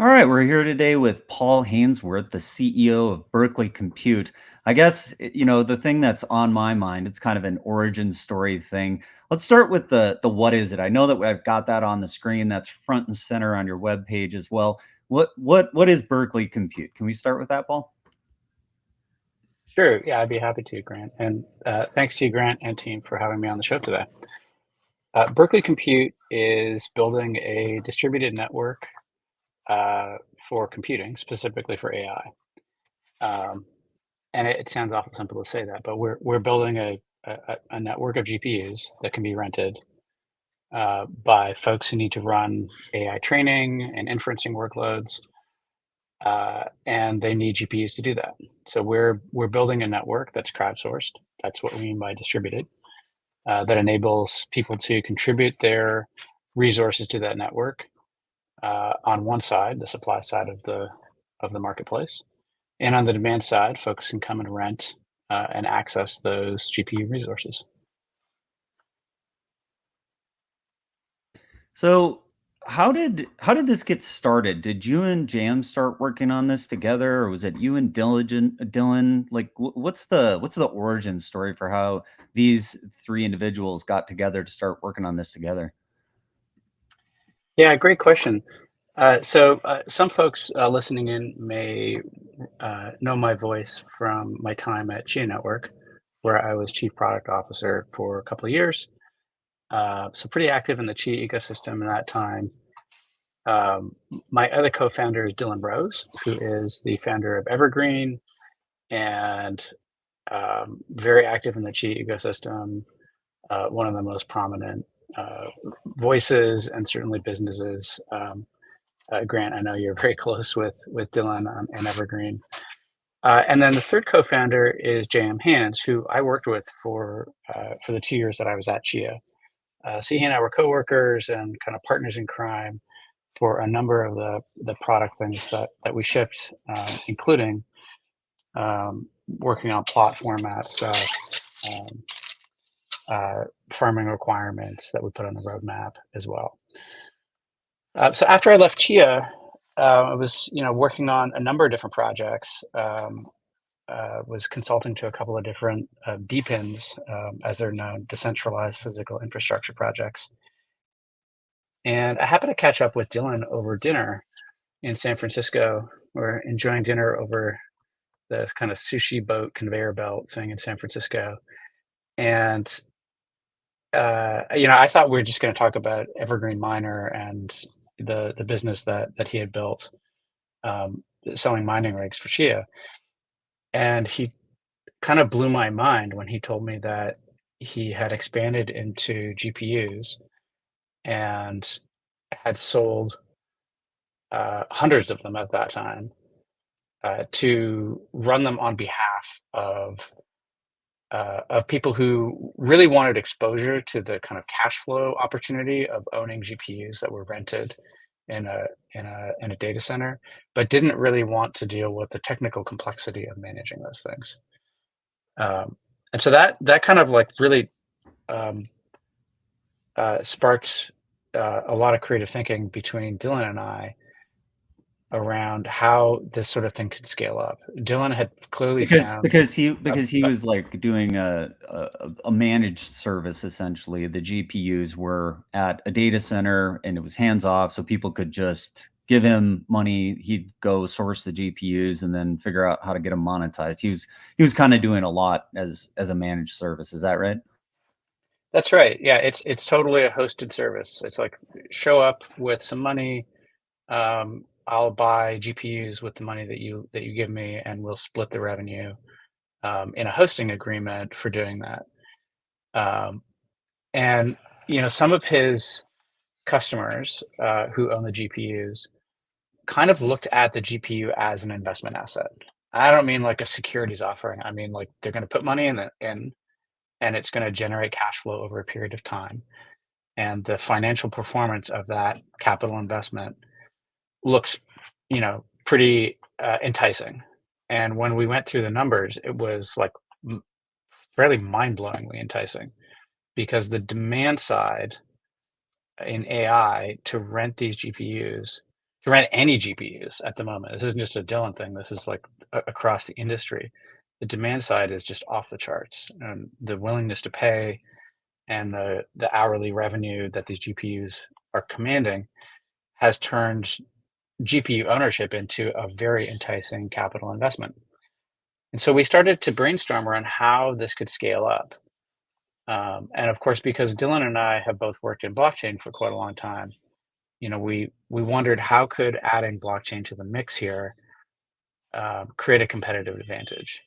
All right, we're here today with Paul Hainsworth, the CEO of Berkeley Compute. I guess, the thing that's on my mind, it's kind of an origin story thing. Let's start with the what is it? I know that I've got that on the screen. That's front and center on your webpage as well. What is Berkeley Compute? Can we start with that, Paul? Sure. Yeah, I'd be happy to, Grant. And thanks to you, Grant and team, for having me on the show today. Berkeley Compute is building a distributed network for computing, specifically for AI. And it sounds awful simple to say that, but we're building a network of GPUs that can be rented by folks who need to run AI training and inferencing workloads, and they need GPUs to do that. So we're building a network that's crowdsourced. That's what we mean by distributed. That enables people to contribute their resources to that network on one side, the supply side of the marketplace, and on the demand side, folks can come and rent and access those GPU resources. So how did this get started? Did you and Jam start working on this together, or was it you and Dylan? Like, what's the origin story for how these three individuals got together to start working on this together? Yeah, great question. So some folks listening in may know my voice from my time at Chia Network, where I was chief product officer for a couple of years. So pretty active in the Chia ecosystem at that time. Um, my other co-founder is Dylan Rose, who is the founder of Evergreen and very active in the Chia ecosystem. One of the most prominent uh, voices and certainly businesses. Grant, I know you're very close with Dylan and Evergreen. And then the third co-founder is J.M. Hands, who I worked with for the 2 years that I was at Chia. So he and I were coworkers and kind of partners in crime for a number of the product things that we shipped, including working on plot format stuff, um, farming requirements that we put on the roadmap as well. So after I left Chia, I was working on a number of different projects. Was consulting to a couple of different DePINs, as they're known, decentralized physical infrastructure projects. And I happened to catch up with Dylan over dinner in San Francisco. We're enjoying dinner over the kind of sushi boat conveyor belt thing in San Francisco. And I thought we were just going to talk about Evergreen Miner and the business that he had built, selling mining rigs for Chia. And he kind of blew my mind when he told me that he had expanded into GPUs and had sold hundreds of them at that time to run them on behalf of people who really wanted exposure to the kind of cash flow opportunity of owning GPUs that were rented in a data center, but didn't really want to deal with the technical complexity of managing those things. And so that kind of like really um, sparked a lot of creative thinking between Dylan and I around how this sort of thing could scale up. Dylan had clearly Because found because he a, because he a was like doing a managed service essentially. The GPUs were at a data center and it was hands off, so people could just give him money. He'd go source the GPUs and then figure out how to get them monetized. He was kind of doing a lot as a managed service. Is that right? That's right. Yeah, it's totally a hosted service. It's like show up with some money. I'll buy GPUs with the money that you give me, and we'll split the revenue in a hosting agreement for doing that. Um, and some of his customers who own the GPUs kind of looked at the GPU as an investment asset. I don't mean like a securities offering. I mean like they're going to put money in, and it's going to generate cash flow over a period of time. And the financial performance of that capital investment looks, pretty enticing. And when we went through the numbers, it was like fairly mind-blowingly enticing because the demand side in AI to rent these GPUs to rent any GPUs at the moment. This isn't just a Dylan thing. This is like across the industry. The demand side is just off the charts, and the willingness to pay and the hourly revenue that these GPUs are commanding has turned GPU ownership into a very enticing capital investment. And so we started to brainstorm around how this could scale up. And of course, because Dylan and I have both worked in blockchain for quite a long time, we wondered how could adding blockchain to the mix here create a competitive advantage.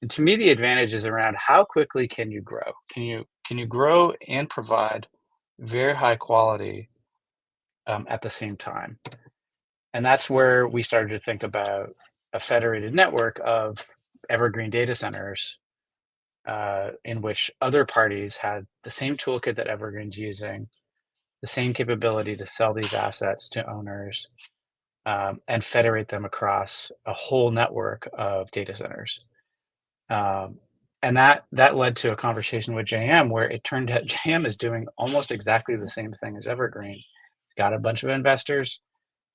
And to me, the advantage is around how quickly can you grow? Can you grow and provide very high quality at the same time? And that's where we started to think about a federated network of evergreen data centers in which other parties had the same toolkit that Evergreen's using, the same capability to sell these assets to owners, and federate them across a whole network of data centers. Um, and that led to a conversation with JM where it turned out JM is doing almost exactly the same thing as Evergreen. He's got a bunch of investors.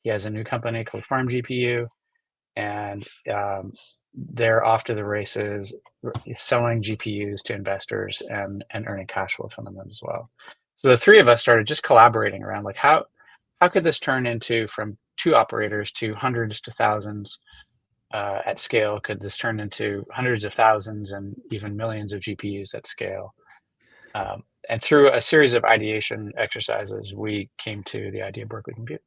He has a new company called Farm GPU, and they're off to the races, selling GPUs to investors and earning cash flow from them as well. So the three of us started just collaborating around like how could this turn into from two operators to hundreds to thousands at scale? Could this turn into hundreds of thousands and even millions of GPUs at scale? And through a series of ideation exercises, we came to the idea of Berkeley Compute.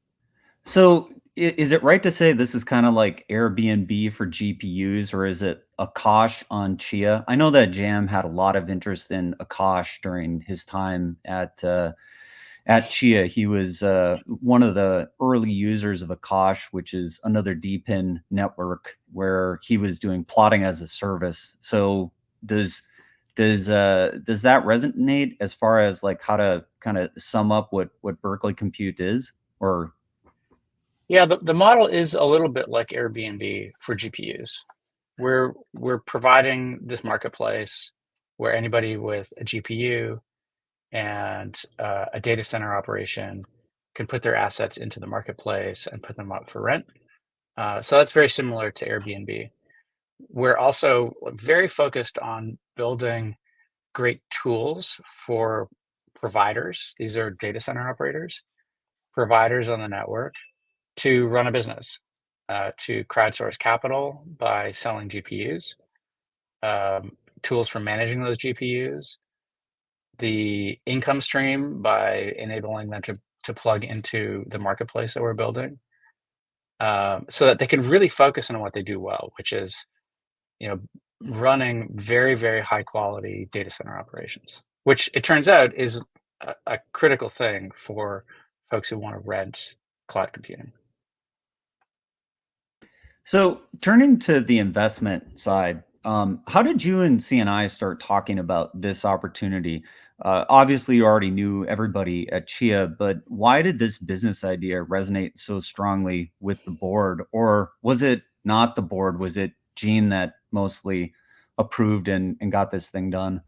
So, is it right to say this is kind of like Airbnb for GPUs, or is it Akash on Chia? I know that Jam had a lot of interest in Akash during his time at Chia. He was one of the early users of Akash, which is another DePIN network where he was doing plotting as a service. So does does that resonate as far as like how to kind of sum up what Berkeley Compute is, or Yeah, the model is a little bit like Airbnb for GPUs. We're providing this marketplace where anybody with a GPU and a data center operation can put their assets into the marketplace and put them up for rent. So that's very similar to Airbnb. We're also very focused on building great tools for providers. These are data center operators, providers on the network to run a business, to crowdsource capital by selling GPUs, tools for managing those GPUs, the income stream by enabling them to plug into the marketplace that we're building, so that they can really focus on what they do well, which is you know running very, very high quality data center operations, which it turns out is a critical thing for folks who want to rent cloud computing. so turning to the investment side, how did you and CNI start talking about this opportunity? Obviously, you already knew everybody at Chia, but why did this business idea resonate so strongly with the board? Or was it not the board? Was it Gene that mostly approved and got this thing done?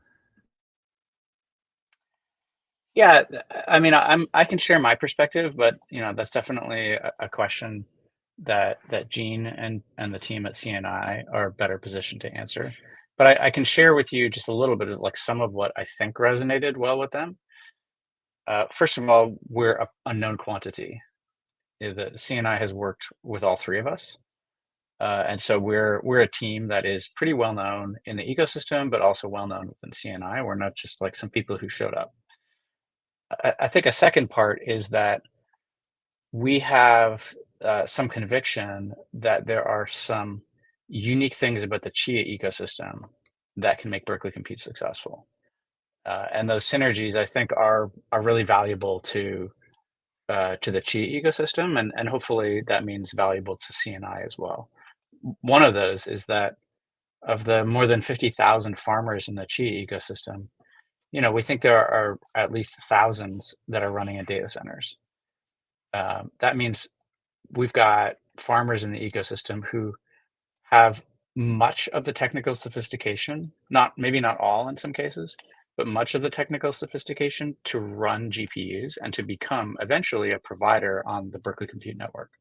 Yeah, I mean, I can share my perspective, but that's definitely a question that Gene and the team at CNI are better positioned to answer. But I can share with you just a little bit of like some of what I think resonated well with them. First of all, we're a known quantity. The CNI has worked with all three of us, and so we're a team that is pretty well known in the ecosystem, but also well known within CNI. We're not just like some people who showed up. I think a second part is that we have some conviction that there are some unique things about the Chia ecosystem that can make Berkeley Compute successful. And those synergies, I think, are really valuable to the Chia ecosystem, and hopefully that means valuable to CNI as well. One of those is that of the more than 50,000 farmers in the Chia ecosystem, we think there are at least thousands that are running in data centers. That means we've got farmers in the ecosystem who have much of the technical sophistication, not maybe not all in some cases, but much of the technical sophistication to run GPUs and to become eventually a provider on the Berkeley Compute network.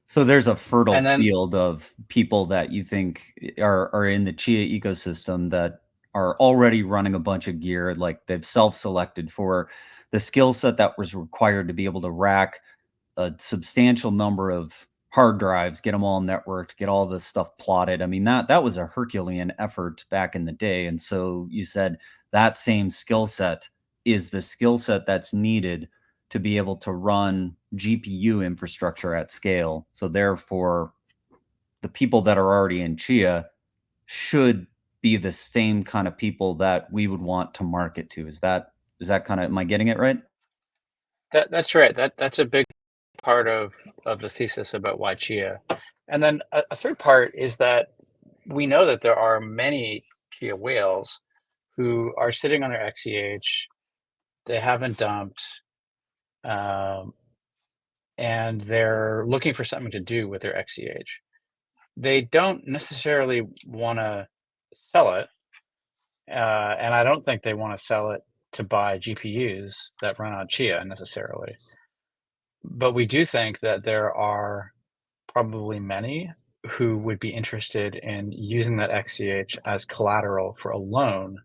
So there's a fertile And then field of people that you think are in the Chia ecosystem that are already running a bunch of gear, like they've self-selected for the skill set that was required to be able to rack a substantial number of hard drives, get them all networked, get all this stuff plotted. I mean, that was a Herculean effort back in the day. And so you said that same skill set is the skill set that's needed to be able to run GPU infrastructure at scale. So therefore, the people that are already in Chia should be the same kind of people that we would want to market to. Is that kind of, am I getting it right? that's right. That's a big part of the thesis about why Chia. And then a third part is that we know that there are many Chia whales who are sitting on their XCH. They haven't dumped, um, and they're looking for something to do with their XCH. They don't necessarily want to sell it, and I don't think they want to sell it to buy GPUs that run on Chia necessarily. But we do think that there are probably many who would be interested in using that XCH as collateral for a loan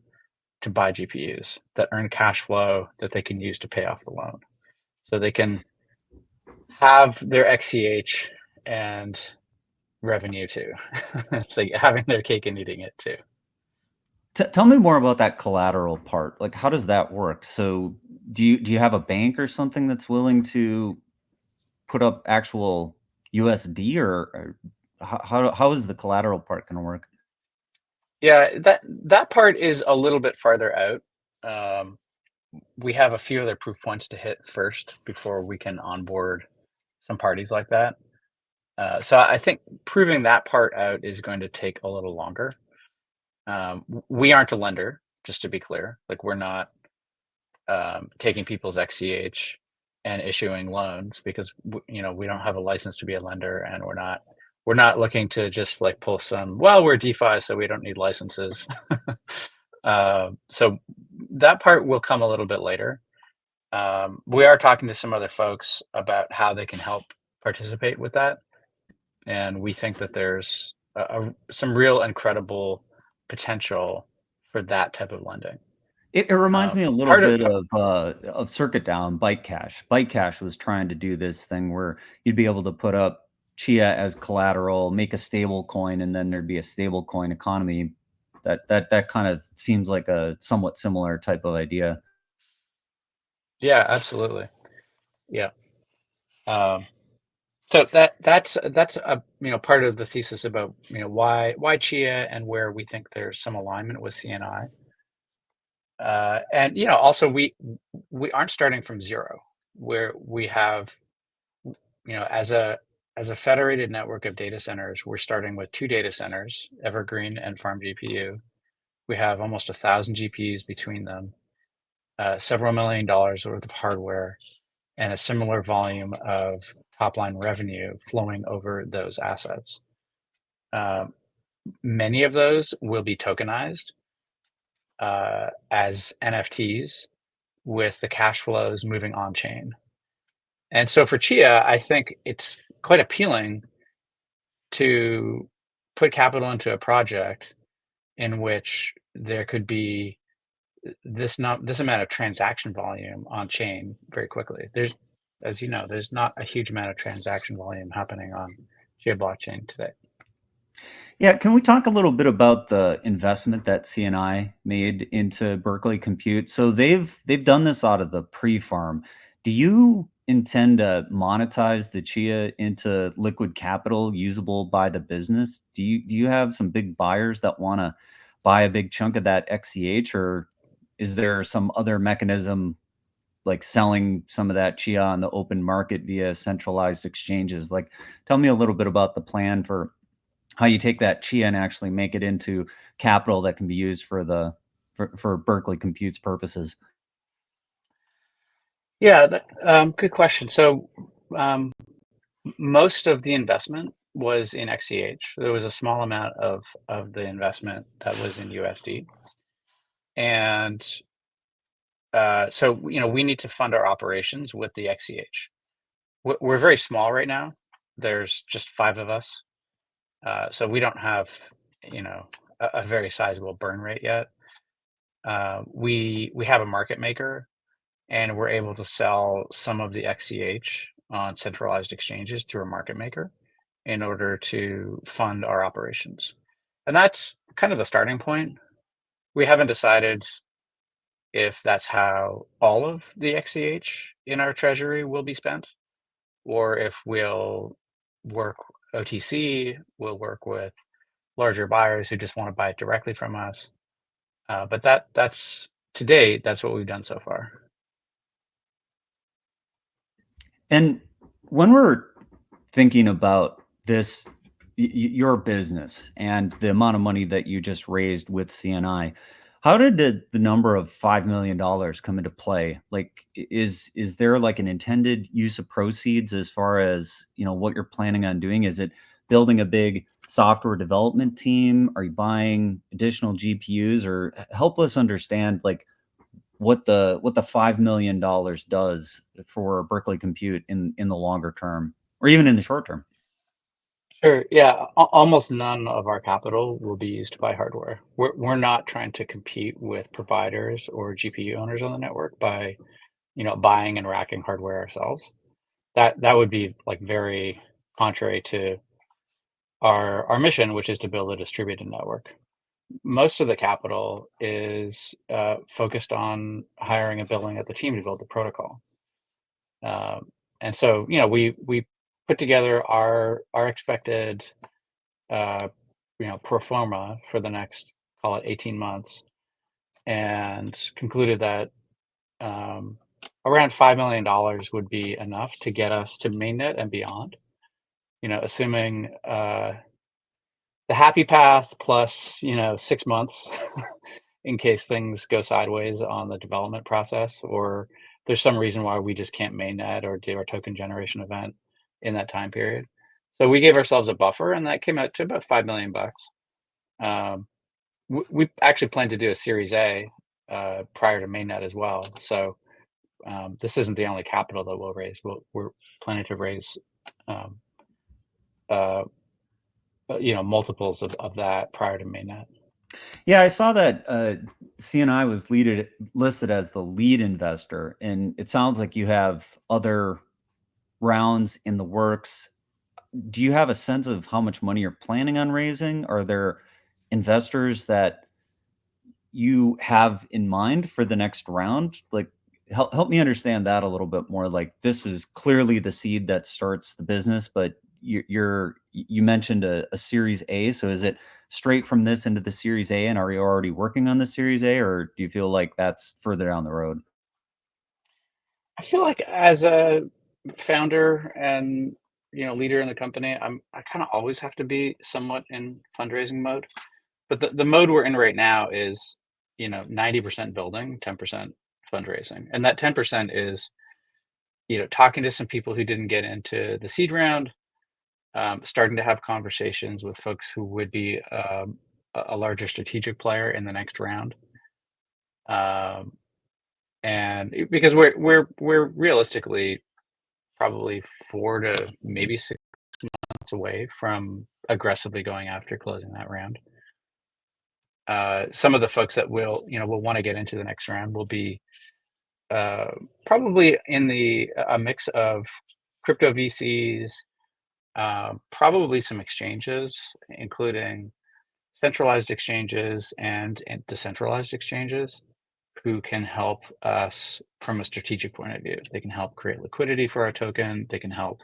to buy GPUs that earn cash flow that they can use to pay off the loan. So they can have their XCH and revenue too. It's like having their cake and eating it too. Tell me more about that collateral part. Like, how does that work? So, do you have a bank or something that's willing to put up actual USD, or how is the collateral part going to work? Yeah, that part is a little bit farther out. Um, we have a few other proof points to hit first before we can onboard some parties like that. So I think proving that part out is going to take a little longer. We aren't a lender, just to be clear. Like we're not taking people's XCH and issuing loans because we don't have a license to be a lender, and we're not looking to just like pull some. Well, we're DeFi, so we don't need licenses. So that part will come a little bit later. We are talking to some other folks about how they can help participate with that, and we think that there's some real incredible potential for that type of lending. It reminds me a little Part of bit of Circuit Down, Byte Cash. Byte Cash was trying to do this thing where you'd be able to put up Chia as collateral, make a stable coin, and then there'd be a stable coin economy. That kind of seems like a somewhat similar type of idea. Yeah, absolutely. Yeah. Um, so that's a part of the thesis about why Chia and where we think there's some alignment with CNI. And also we aren't starting from zero, where we have as a federated network of data centers, we're starting with two data centers, Evergreen and Farm GPU. We have almost 1,000 GPUs between them, several $1 million worth of hardware, and a similar volume of top-line revenue flowing over those assets. Many of those will be tokenized as NFTs with the cash flows moving on-chain. And so for Chia, I think it's quite appealing to put capital into a project in which there could be this amount of transaction volume on chain very quickly. As you know, there's not a huge amount of transaction volume happening on Chia blockchain today. Yeah, can we talk a little bit about the investment that CNI made into Berkeley Compute? So they've done this out of the pre-farm. Do you intend to monetize the Chia into liquid capital usable by the business? Do you have some big buyers that want to buy a big chunk of that XCH, or is there some other mechanism like selling some of that Chia on the open market via centralized exchanges? Like, tell me a little bit about the plan for how you take that Chia and actually make it into capital that can be used for Berkeley Compute's purposes. Yeah, good question. So um, most of the investment was in XCH. There was a small amount of the investment that was in USD, and so we need to fund our operations with the XCH. We're very small right now, there's just 5 of us. So we don't have, you know, a very sizable burn rate yet. We have a market maker, and we're able to sell some of the XCH on centralized exchanges through a market maker in order to fund our operations. And that's kind of the starting point. We haven't decided if that's how all of the XCH in our treasury will be spent, or if we'll work OTC, we'll work with larger buyers who just want to buy it directly from us. But that's to date, that's what we've done so far. And when we're thinking about this, your business and the amount of money that you just raised with CNI, how did the number of $5 million come into play? Like, is there like an intended use of proceeds as far as what you're planning on doing? Is it building a big software development team? Are you buying additional GPUs? Or help us understand like what the $5 million does for Berkeley Compute in the longer term, or even in the short term. Sure. Yeah. Almost none of our capital will be used to buy hardware. We're not trying to compete with providers or GPU owners on the network by, buying and racking hardware ourselves. That would be like very contrary to our mission, which is to build a distributed network. Most of the capital is focused on hiring and building out the team to build the protocol. And so, we put together our expected pro forma for the next, call it 18 months, and concluded that around $5 million would be enough to get us to mainnet and beyond. Assuming the happy path plus 6 months in case things go sideways on the development process, or there's some reason why we just can't mainnet or do our token generation event in that time period. So we gave ourselves a buffer, and that came out to about $5 million. Um, we actually plan to do a Series A prior to mainnet as well. So this isn't the only capital that we'll raise. We're planning to raise um, uh, multiples of that prior to mainnet. Yeah, I saw that CNI was listed as the lead investor, and it sounds like you have other rounds in the works. Do you have a sense of how much money you're planning on raising? Are there investors that you have in mind for the next round? Like, help me understand that a little bit more. Like, this is clearly the seed that starts the business, but you mentioned a Series A. So is it straight from this into the Series A, and are you already working on the Series A, or do you feel like that's further down the road? I feel like as a founder and leader in the company, I kind of always have to be somewhat in fundraising mode. But the mode we're in right now is 90% building, 10% fundraising, and that 10% is talking to some people who didn't get into the seed round, starting to have conversations with folks who would be a larger strategic player in the next round. Um, and because we're realistically probably 4 to maybe 6 months away from aggressively going after closing that round. Some of the folks that will want to get into the next round will be uh, probably in a mix of crypto VCs, probably some exchanges, including centralized exchanges and decentralized exchanges, who can help us from a strategic point of view. They can help create liquidity for our token. They can help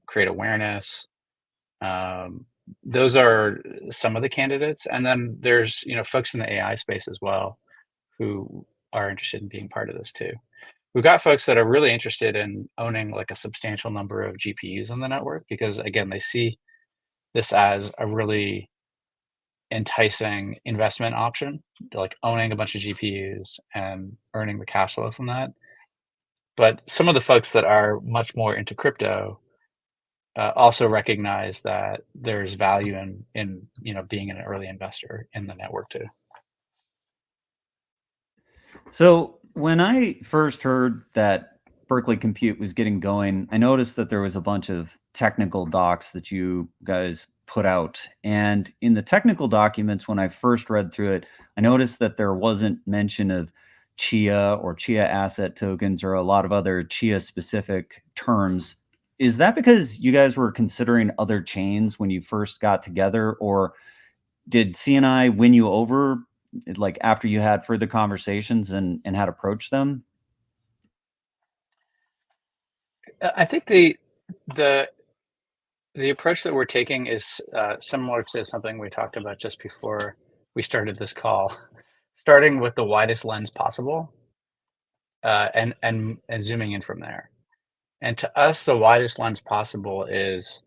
create awareness. Those are some of the candidates, and then there's folks in the AI space as well who are interested in being part of this too. We've got folks that are really interested in owning like a substantial number of GPUs on the network because again they see this as a really enticing investment option, like owning a bunch of GPUs and earning the cash flow from that. But some of the folks that are much more into crypto also recognize that there's value in being an early investor in the network too. So when I first heard that Berkeley Compute was getting going, I noticed that there was a bunch of technical docs that you guys put out. And in the technical documents, when I first read through it, I noticed that there wasn't mention of Chia or Chia asset tokens or a lot of other Chia specific terms. Is that because you guys were considering other chains when you first got together, or did CNI win you over like after you had further conversations and had approached them? I think the the approach that we're taking is similar to something we talked about just before we started this call, starting with the widest lens possible, and zooming in from there. And to us, the widest lens possible is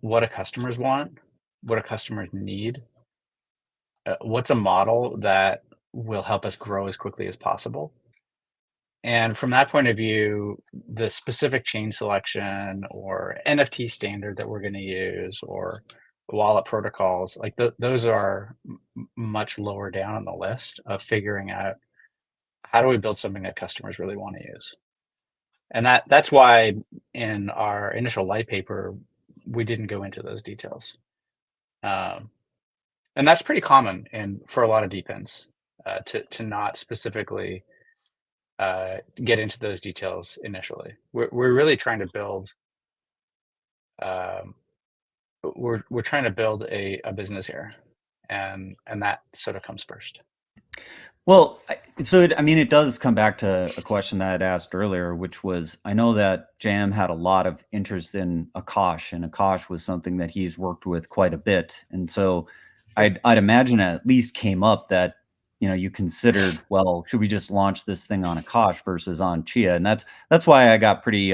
what do customers want, what do customers need, what's a model that will help us grow as quickly as possible. And from that point of view, the specific chain selection or NFT standard that we're going to use or wallet protocols, like those are much lower down on the list of figuring out how do we build something that customers really want to use. And that's why in our initial light paper, we didn't go into those details. Um, and that's pretty common and for a lot of DePINs to not specifically get into those details initially. We're really trying to build um, we're trying to build a business here, and that sort of comes first. Well, I mean, it does come back to a question that I had asked earlier, which was I know that Jam had a lot of interest in Akash, and Akash was something that he's worked with quite a bit. And so Sure. I'd imagine it at least came up that, you considered, well, should we just launch this thing on Akash versus on Chia? And that's why I got pretty,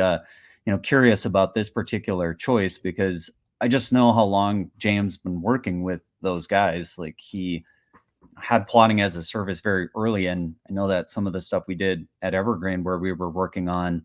curious about this particular choice because I just know how long Jam's been working with those guys. Like he had plotting as a service very early, and I know that some of the stuff we did at Evergreen where we were working on,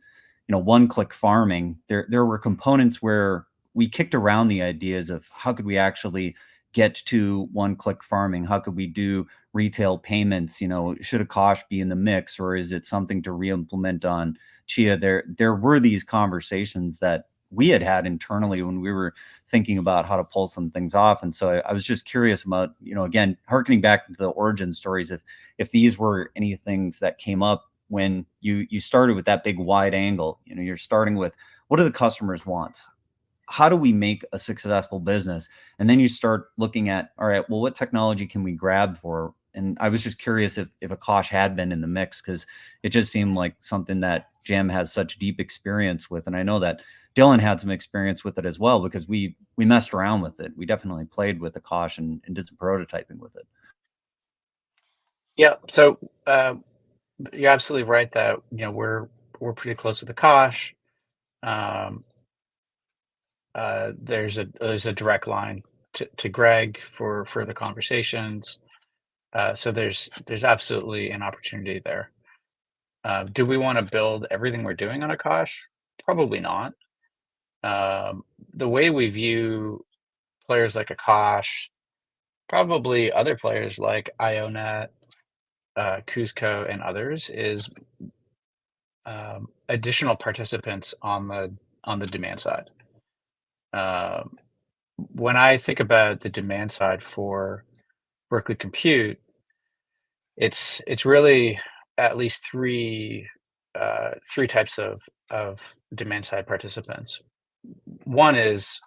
one-click farming, there were components where we kicked around the ideas of how could we actually get to one-click farming? How could we do retail payments? Should Akash be in the mix, or is it something to re-implement on Chia? There were these conversations that we had internally when we were thinking about how to pull some things off. And so I was just curious about, again, harkening back to the origin stories, if these were any things that came up when you started with that big wide angle. You're starting with what do the customers want? How do we make a successful business? And then you start looking at, all right, well, what technology can we grab for? And I was just curious if Akash had been in the mix because it just seemed like something that Jam has such deep experience with. And I know that Dylan had some experience with it as well because we messed around with it. We definitely played with Akash and did some prototyping with it. Yeah. So you're absolutely right that we're pretty close to the Kosh. Um, there's a direct line to Greg for further conversations. So there's absolutely an opportunity there. Do we want to build everything we're doing on Akash? Probably not. The way we view players like Akash, probably other players like IONET, Cusco, and others, is additional participants on the demand side. Um, when I think about the demand side for Berkeley Compute, it's really at least three types of demand side participants. One is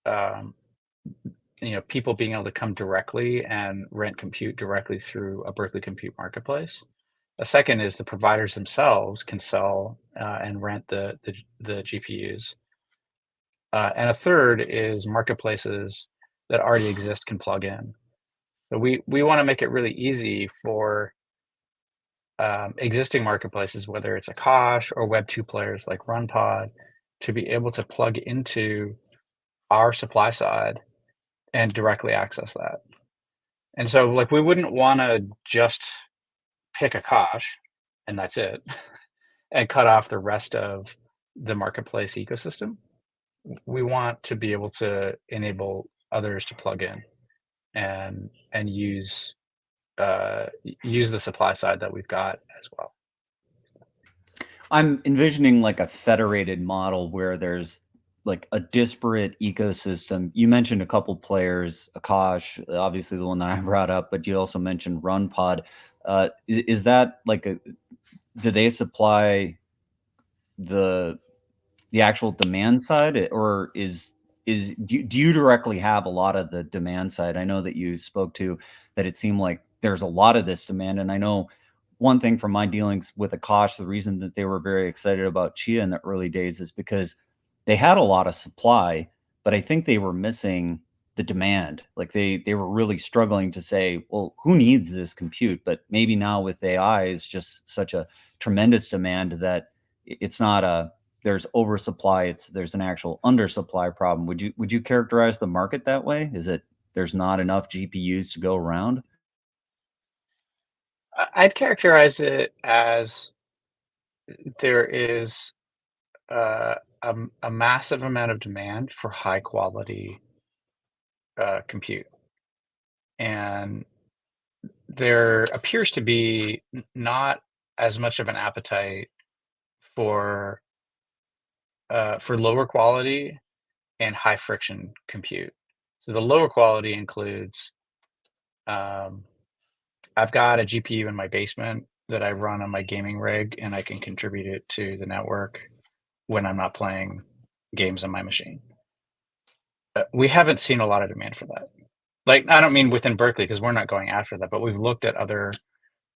um, people being able to come directly and rent compute directly through a Berkeley Compute marketplace. A second is the providers themselves can sell and rent the GPUs. And a third is marketplaces that already exist can plug in. So we want to make it really easy for existing marketplaces, whether it's Akash or Web2 players like RunPod, to be able to plug into our supply side and directly access that. And so, like, we wouldn't want to just pick Akash and that's it, and cut off the rest of the marketplace ecosystem. We want to be able to enable others to plug in and use the supply side that we've got as well. I'm envisioning like a federated model where there's like a disparate ecosystem. You mentioned a couple players, Akash, obviously the one that I brought up, but you also mentioned RunPod. Is that like a do they supply the actual demand side, or do you directly have a lot of the demand side? I know that you spoke to that it seemed like there's a lot of this demand, and I know one thing from my dealings with Akash, the reason that they were very excited about Chia in the early days is because they had a lot of supply, but I think they were missing the demand. Like they were really struggling to say, well, who needs this compute? But maybe now with AI, it's just such a tremendous demand that it's not a there's oversupply, there's an actual undersupply problem. Would you characterize the market that way? Is it there's not enough GPUs to go around? I'd characterize it as there is a massive amount of demand for high quality compute, and there appears to be not as much of an appetite for lower quality and high friction compute. So the lower quality includes um, I've got a GPU in my basement that I run on my gaming rig, and I can contribute it to the network when I'm not playing games on my machine. We haven't seen a lot of demand for that. Like, I don't mean within Berkeley because we're not going after that, but we've looked at other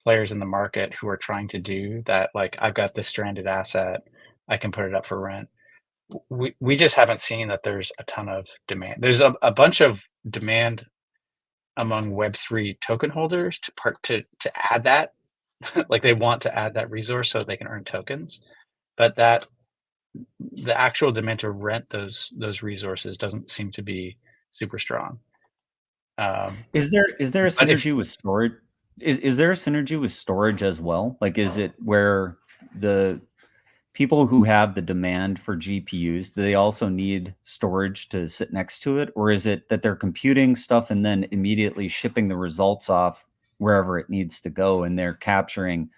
players in the market who are trying to do that. Like, I've got this stranded asset, I can put it up for rent. We just haven't seen that there's a ton of demand. There's a bunch of demand among Web3 token holders to add that. Like, they want to add that resource so they can earn tokens, but that the actual demand to rent those resources doesn't seem to be super strong. Um, Is there a but if synergy with storage? Is there a synergy with storage as well? Like, is it where the people who have the demand for GPUs, do they also need storage to sit next to it? Or is it that they're computing stuff and then immediately shipping the results off wherever it needs to go, and they're capturing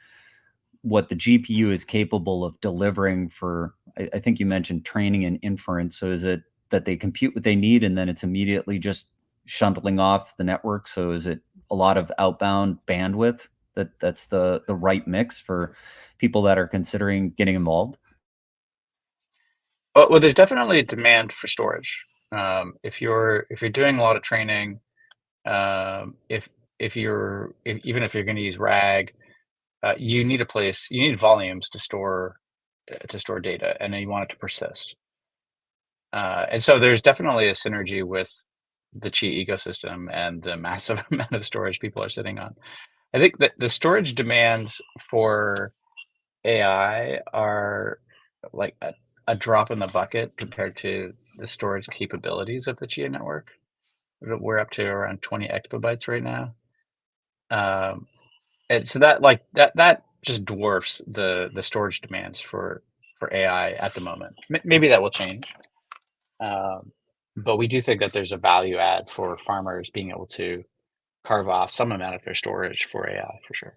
what the GPU is capable of delivering for, I think you mentioned training and inference. So is it that they compute what they need and then it's immediately just shuttling off the network? So is it a lot of outbound bandwidth that's the right mix for people that are considering getting involved? well, there's definitely a demand for storage. If you're doing a lot of training, even if you're going to use RAG, you need volumes to store data, and then you want it to persist. And so there's definitely a synergy with the Chi ecosystem and the massive amount of storage people are sitting on. I think that the storage demands for AI are like a drop in the bucket compared to the storage capabilities of the Chia network. We're up to around 20 exabytes right now. Um, and so that just dwarfs the storage demands for AI at the moment. Maybe that will change. Um, but we do think that there's a value add for farmers being able to carve off some amount of their storage for AI for sure.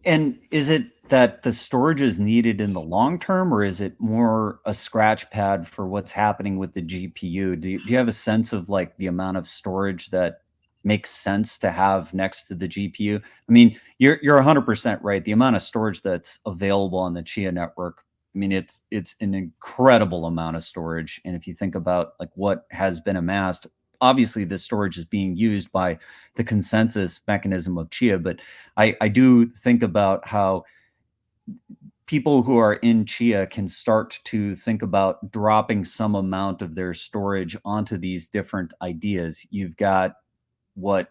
And is it that the storage is needed in the long term, or is it more a scratch pad for what's happening with the GPU? Do you have a sense of like the amount of storage that makes sense to have next to the GPU? I mean, you're 100% right. The amount of storage that's available on the Chia network, I mean, it's an incredible amount of storage. And if you think about like what has been amassed, obviously this storage is being used by the consensus mechanism of Chia, but I do think about how people who are in Chia can start to think about dropping some amount of their storage onto these different ideas. You've got what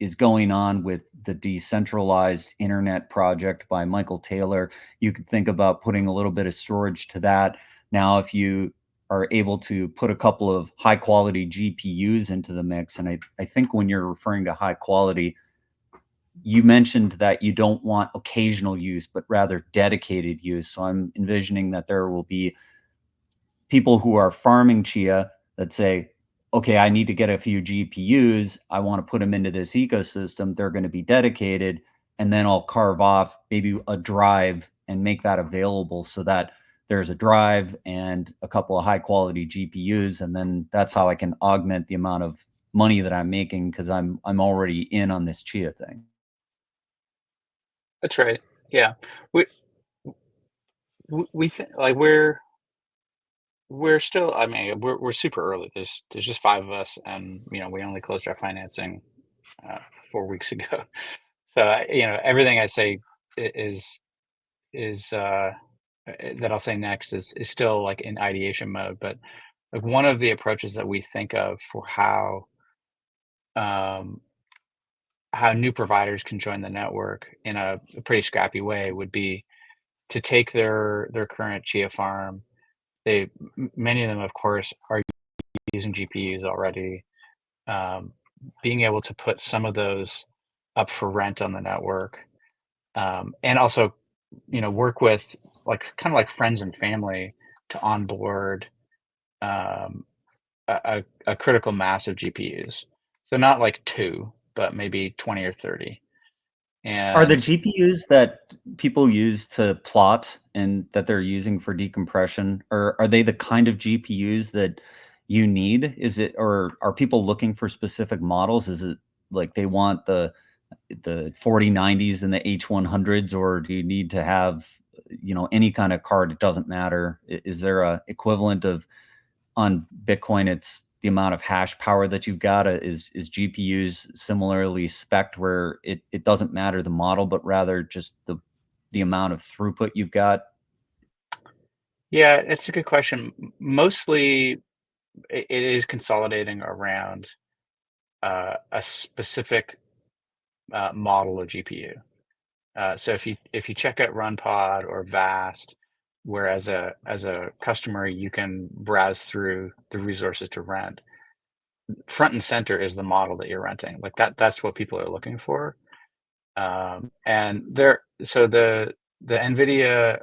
is going on with the decentralized internet project by Michael Taylor. You could think about putting a little bit of storage to that. Now, if you are able to put a couple of high quality GPUs into the mix, and I think when you're referring to high quality, you mentioned that you don't want occasional use, but rather dedicated use. So I'm envisioning that there will be people who are farming Chia that say, okay, I need to get a few GPUs. I want to put them into this ecosystem. They're going to be dedicated. And then I'll carve off maybe a drive and make that available so that there's a drive and a couple of high quality GPUs, and then that's how I can augment the amount of money that I'm making because I'm already in on this Chia thing. That's right. Yeah. We we think like we're still, I mean, we're super early. There's just 5 of us, and, we only closed our financing, 4 weeks ago. So, everything I say I is that I'll say next is still, like, in ideation mode, but, like, one of the approaches that we think of for um, how new providers can join the network in a pretty scrappy way would be to take their current Chia farm. Many of them, of course, are using GPUs already. Um, Being able to put some of those up for rent on the network, and also, work with, like, kind of like friends and family to onboard um, a critical mass of GPUs. So not like 2, but maybe 20 or 30. Are the And GPUs that people use to plot and that they're using for decompression, or are they the kind of GPUs that you need? Is it, or are people looking for specific models? Is it like they want the 4090s and the H100s, or do you need to have, any kind of card? It doesn't matter. Is there a equivalent of on Bitcoin, it's the amount of hash power that you've got. Is GPUs similarly spec'd where it doesn't matter the model, but rather just the amount of throughput you've got? yeah, it's a good question. Mostly, it is consolidating around a specific model of GPU. So if you check out RunPod or Vast, where as a customer you can browse through the resources to rent, front and center is the model that you're renting. Like that's what people are looking for. And there, so the NVIDIA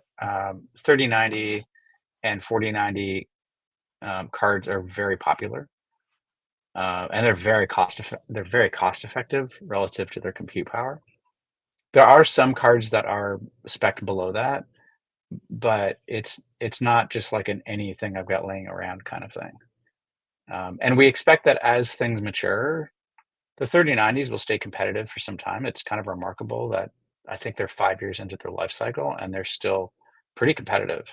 3090 and 4090 cards are very popular, and they're very cost effective relative to their compute power. There are some cards that are spec below that, but it's not just like an anything I've got laying around kind of thing. And we expect that as things mature, the 3090s will stay competitive for some time. It's kind of remarkable that I think they're 5 years into their life cycle and they're still pretty competitive,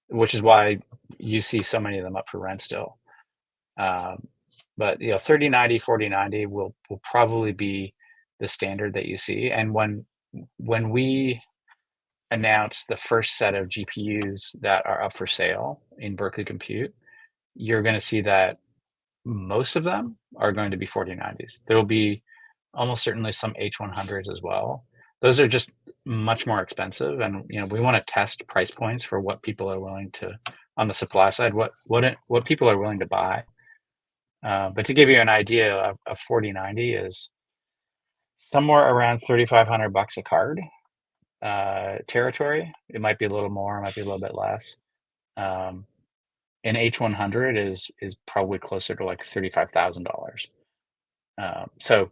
which is why you see so many of them up for rent still. Um, but 3090, 4090 will probably be the standard that you see. And when we announce the first set of GPUs that are up for sale in Berkeley Compute, you're going to see that most of them are going to be 4090s. There will be almost certainly some H100s as well. Those are just much more expensive, and we want to test price points for what people are willing to, on the supply side, what people are willing to buy. But to give you an idea, a 4090 is somewhere around $3,500 a card territory. It might be a little more, it might be a little bit less. Um, an H100 is probably closer to like $35,000. So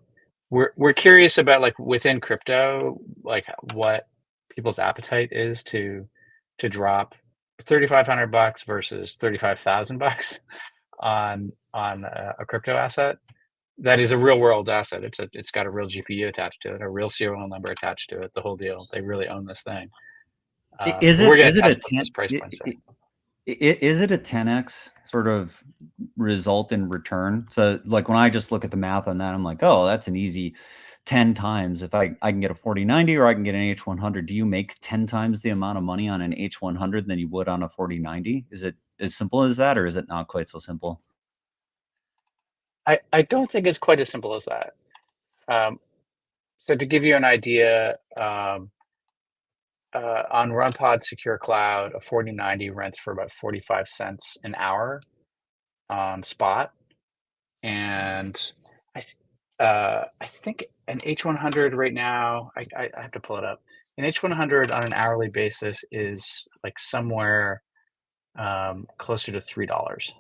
we're curious about, like, within crypto, like what people's appetite is to drop $3,500 versus $35,000 on a crypto asset that is a real world asset. It's got a real GPU attached to it, a real serial number attached to it, the whole deal. They really own this thing. Is So we're it going to is it a test what 10 those price points are. is it a 10x sort of result in return? So like when I just look at the math on that, I'm like, oh, that's an easy 10 times. If I can get a 4090 or I can get an H100, do you make 10 times the amount of money on an H100 than you would on a 4090? Is it as simple as that, or is it not quite so simple? I don't think it's quite as simple as that. Um, so to give you an idea, on RunPod Secure Cloud, a 4090 rents for about 45 cents an hour on spot. And I think an H100 right now, I have to pull it up. An H100 on an hourly basis is like somewhere closer to $3.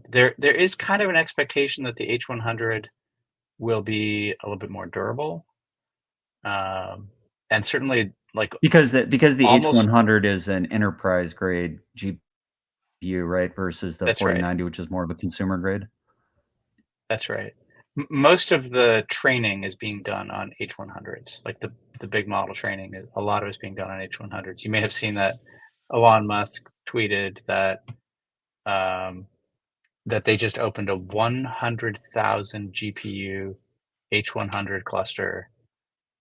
There is kind of an expectation that the H100 will be a little bit more durable. Um, and certainly like Because the almost. H100 is an enterprise grade GPU, right? Versus the That's right. 4090, which is more of a consumer grade. That's right. Most of the training is being done on H100s, like the big model training. A lot of it's being done on H100s. You may have seen that Elon Musk tweeted that that they just opened a 100,000 GPU H100 cluster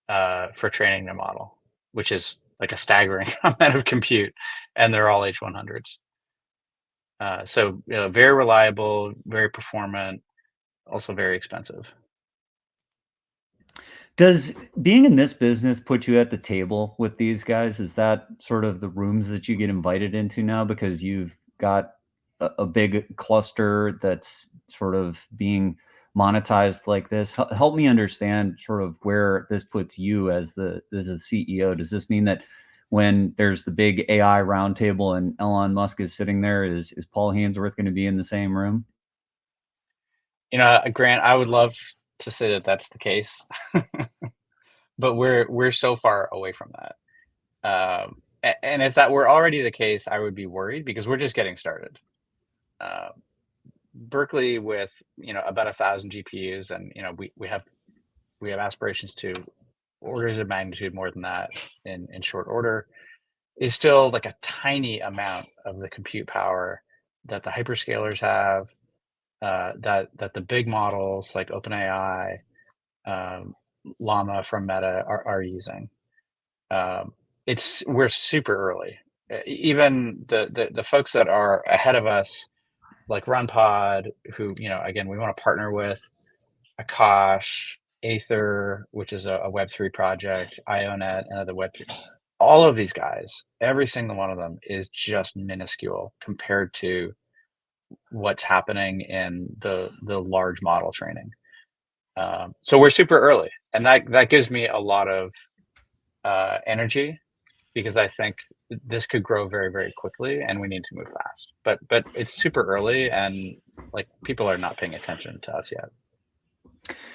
for training their model, which is like a staggering amount of compute, and they're all H100s. So very reliable, very performant, also very expensive. Does being in this business put you at the table with these guys? Is that sort of the rooms that you get invited into now because you've got a big cluster that's sort of being monetized like this? Help me understand sort of where this puts you as a CEO. Does this mean that when there's the big AI roundtable and Elon Musk is sitting there, is Paul Hainsworth going to be in the same room? Grant, I would love to say that that's the case, but we're so far away from that. And if that were already the case, I would be worried because we're just getting started. Uh, Berkeley with about 1,000 GPUs, and we have aspirations to orders of magnitude more than that in short order, is still like a tiny amount of the compute power that the hyperscalers have, that the big models like OpenAI, um, Llama from Meta are using. We're super early. Even the folks that are ahead of us, like RunPod, who again we want to partner with, Akash, Aether, which is a Web3 project, IONET, another Web3. All of these guys, every single one of them is just minuscule compared to what's happening in the large model training. So we're super early, and that gives me a lot of energy because I think this could grow very, very quickly, and we need to move fast. But it's super early, and like people are not paying attention to us yet.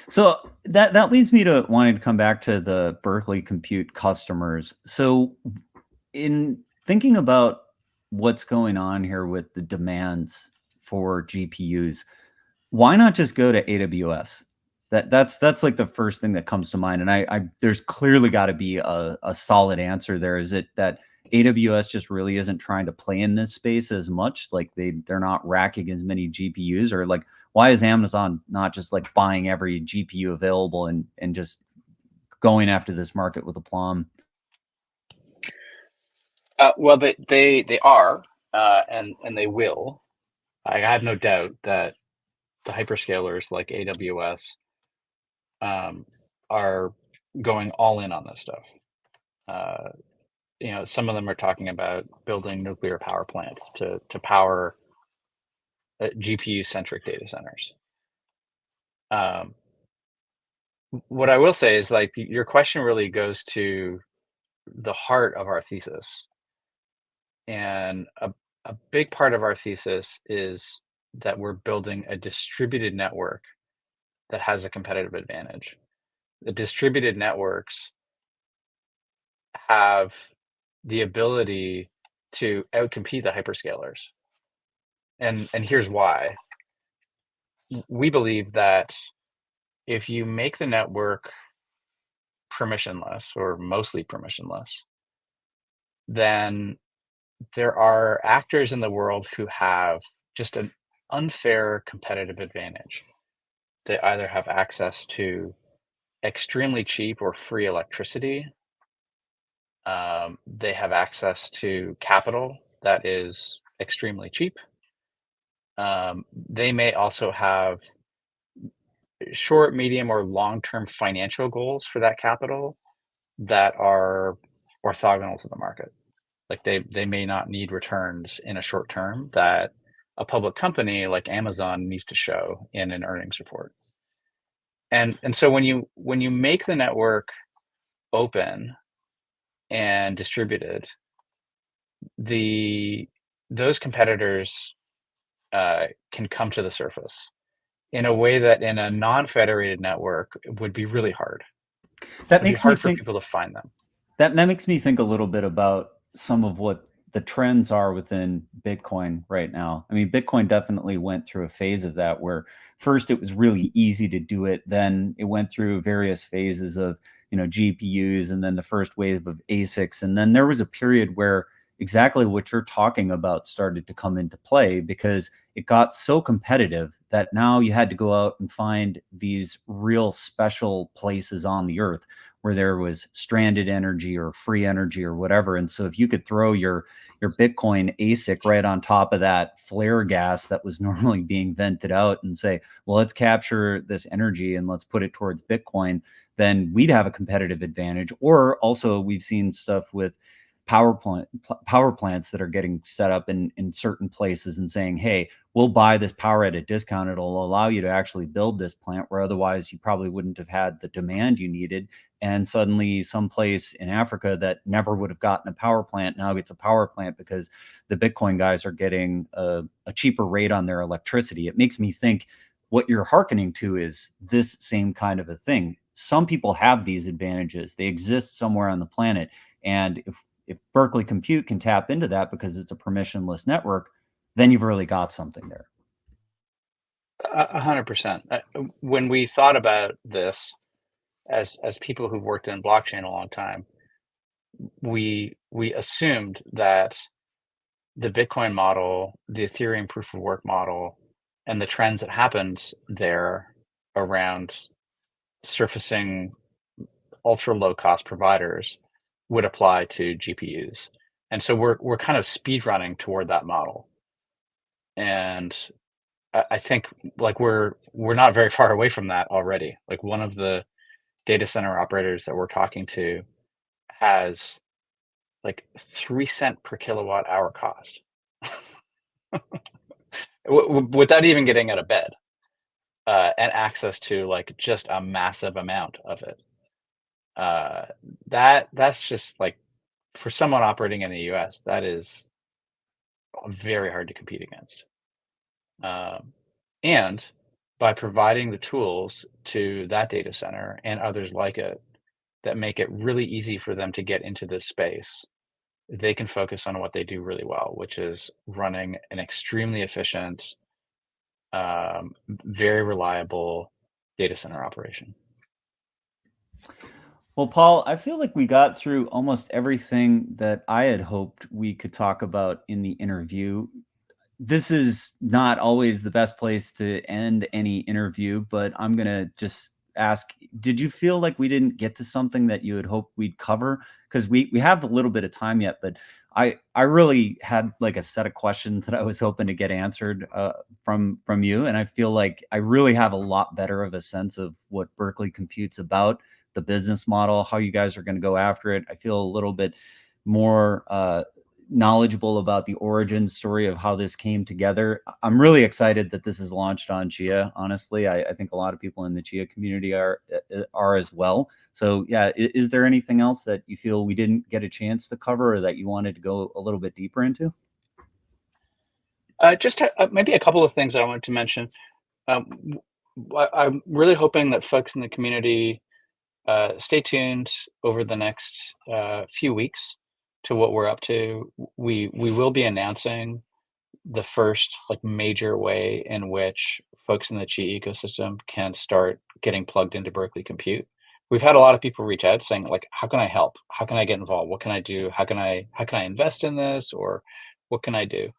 So that leads me to wanting to come back to the Berkeley Compute customers. So in thinking about what's going on here with the demands for GPUs, why not just go to AWS? That's like the first thing that comes to mind. And I there's clearly got to be a solid answer there. Is it that AWS just really isn't trying to play in this space as much? Like they're not racking as many GPUs, or like why is Amazon not just like buying every GPU available and just going after this market with aplomb? Well, they are, and they will. I have no doubt that the hyperscalers like AWS are going all in on this stuff. Uh, some of them are talking about building nuclear power plants to power GPU-centric data centers. Um, what I will say is like your question really goes to the heart of our thesis, and a big part of our thesis is that we're building a distributed network that has a competitive advantage. The distributed networks have the ability to outcompete the hyperscalers. And here's why. We believe that if you make the network permissionless or mostly permissionless, then there are actors in the world who have just an unfair competitive advantage. They either have access to extremely cheap or free electricity. They have access to capital that is extremely cheap. They may also have short, medium, or long-term financial goals for that capital that are orthogonal to the market. Like they may not need returns in a short term that a public company like Amazon needs to show in an earnings report. And so when you make the network open and distributed, those competitors can come to the surface in a way that in a non-federated network would be really hard. That It'd be makes me hard for think people to find them. That makes me think a little bit about some of what the trends are within Bitcoin right now. I mean, Bitcoin definitely went through a phase of that where first it was really easy to do it, then it went through various phases of, GPUs, and then the first wave of ASICs, and then there was a period where exactly what you're talking about started to come into play because it got so competitive that now you had to go out and find these real special places on the earth where there was stranded energy or free energy or whatever. And so if you could throw your Bitcoin ASIC right on top of that flare gas that was normally being vented out and say, well, let's capture this energy and let's put it towards Bitcoin, then we'd have a competitive advantage. Or also we've seen stuff with power plants that are getting set up in certain places and saying, hey, we'll buy this power at a discount. It'll allow you to actually build this plant where otherwise you probably wouldn't have had the demand you needed, and suddenly someplace in Africa that never would have gotten a power plant now gets a power plant because the Bitcoin guys are getting a cheaper rate on their electricity. It makes me think what you're hearkening to is this same kind of a thing. Some people have these advantages. They exist somewhere on the planet. And if Berkeley Compute can tap into that because it's a permissionless network, then you've really got something there. 100%. When we thought about this as people who've worked in blockchain a long time, we assumed that the Bitcoin model, the Ethereum proof of work model, and the trends that happened there around surfacing ultra low cost providers would apply to GPUs. And so we're kind of speed running toward that model. And I think like we're not very far away from that already. Like one of the data center operators that we're talking to has like 3 cent per kilowatt hour cost without even getting out of bed, and access to like just a massive amount of it. That's just like for someone operating in the US, that is very hard to compete against. Um, and by providing the tools to that data center and others like it that make it really easy for them to get into this space, they can focus on what they do really well, which is running an extremely efficient, very reliable data center operation. Well, Paul, I feel like we got through almost everything that I had hoped we could talk about in the interview. This is not always the best place to end any interview, but I'm going to just ask, did you feel like we didn't get to something that you had hoped we'd cover? Because we have a little bit of time yet, but I really had like a set of questions that I was hoping to get answered from you. And I feel like I really have a lot better of a sense of what Berkeley Compute's about, the business model, how you guys are going to go after it. I feel a little bit more knowledgeable about the origin story of how this came together. I'm really excited that this is launched on Chia. Honestly, I think a lot of people in the Chia community are as well. So yeah, is there anything else that you feel we didn't get a chance to cover or that you wanted to go a little bit deeper into? Just maybe a couple of things I wanted to mention. I'm really hoping that folks in the community stay tuned over the next few weeks to what we're up to. We will be announcing the first like major way in which folks in the Chi ecosystem can start getting plugged into Berkeley Compute. We've had a lot of people reach out saying like, how can I help? How can I get involved? What can I do? How can I invest in this? Or what can I do?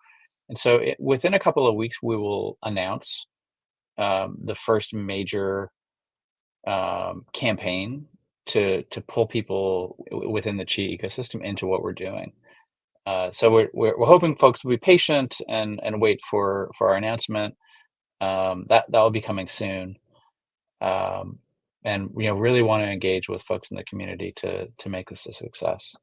And so within a couple of weeks, we will announce the first major campaign to pull people within the Chi ecosystem into what we're doing. So we're hoping folks will be patient and wait for our announcement. That will be coming soon. Um, and really want to engage with folks in the community to make this a success.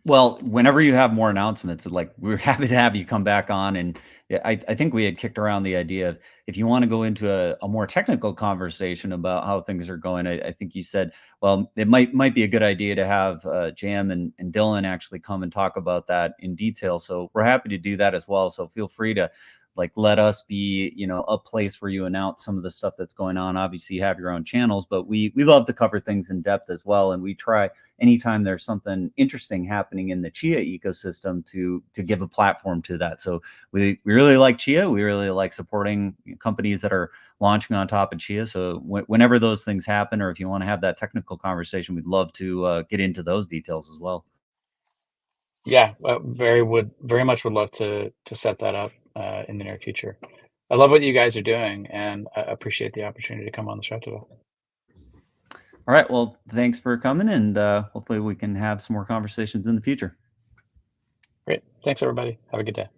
Well, whenever you have more announcements, like we're happy to have you come back on. And yeah, I think we had kicked around the idea of if you want to go into a more technical conversation about how things are going, I think you said, well, it might be a good idea to have Jam and Dylan actually come and talk about that in detail. So we're happy to do that as well. So feel free to like let us be, a place where you announce some of the stuff that's going on. Obviously you have your own channels, but we love to cover things in depth as well. And we try anytime there's something interesting happening in the Chia ecosystem to give a platform to that. So we really like Chia. We really like supporting companies that are launching on top of Chia. So whenever those things happen, or if you want to have that technical conversation, we'd love to get into those details as well. Yeah, very much would love to set that up in the near future. I love what you guys are doing, and I appreciate the opportunity to come on the show today. All right. Well, thanks for coming, and hopefully we can have some more conversations in the future. Great. Thanks, everybody. Have a good day.